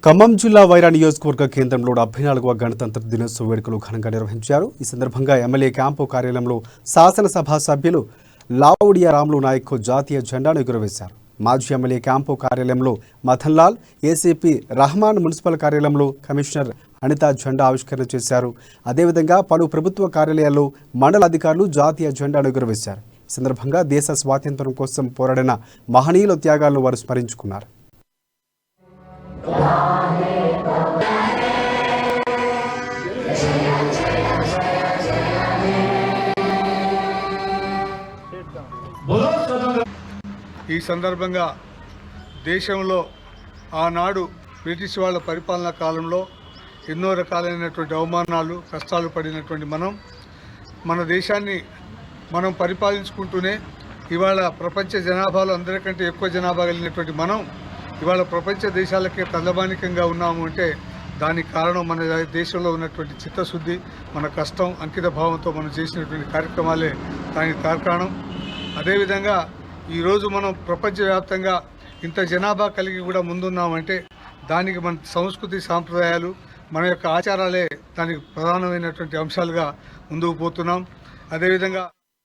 ఖమ్మం జిల్లా వైరా నియోజకవర్గ కేంద్రంలో 74వ గణతంత్ర దినోత్సవ వేడుకలు ఘనంగా నిర్వహించారు. ఈ సందర్భంగా ఎమ్మెల్యే క్యాంపు కార్యాలయంలో శాసనసభ సభ్యులు లావుడియా రాములు నాయక్ జాతీయ జెండాను ఎగురవేశారు. మాజీ ఎమ్మెల్యే క్యాంపు కార్యాలయంలో మథన్లాల్, ఏసీపీ రహమాన్, మున్సిపల్ కార్యాలయంలో కమిషనర్ అనిత జెండా ఆవిష్కరణ చేశారు. అదేవిధంగా పలు ప్రభుత్వ కార్యాలయాల్లో మండల అధికారులు జాతీయ జెండాను ఎగురవేశారు. ఈ సందర్భంగా దేశ స్వాతంత్ర్యం కోసం పోరాడిన మహనీయుల త్యాగాలను వారు స్మరించుకున్నారు. ఈ సందర్భంగా దేశంలో ఆనాడు బ్రిటిష్ వాళ్ళ పరిపాలనా కాలంలో ఎన్నో రకాలైనటువంటి అవమానాలు, కష్టాలు పడినటువంటి మన దేశాన్ని మనం పరిపాలించుకుంటూనే ఇవాళ ప్రపంచ జనాభాలో అందరికంటే ఎక్కువ జనాభా కలిగినటువంటి ఇవాళ ప్రపంచ దేశాలకే తలమానికంగా ఉన్నాము అంటే దానికి కారణం మన దేశంలో ఉన్నటువంటి చిత్తశుద్ధి, మన కష్టం, అంకిత భావంతో మనం చేసినటువంటి కార్యక్రమాలే దానికి కారణం. అదేవిధంగా ఈరోజు మనం ప్రపంచవ్యాప్తంగా ఇంత జనాభా కలిగి కూడా ముందున్నామంటే దానికి మన సంస్కృతి, సాంప్రదాయాలు, మన యొక్క ఆచారాలే దానికి ప్రధానమైనటువంటి అంశాలుగా ముందుకు పోతున్నాం. అదేవిధంగా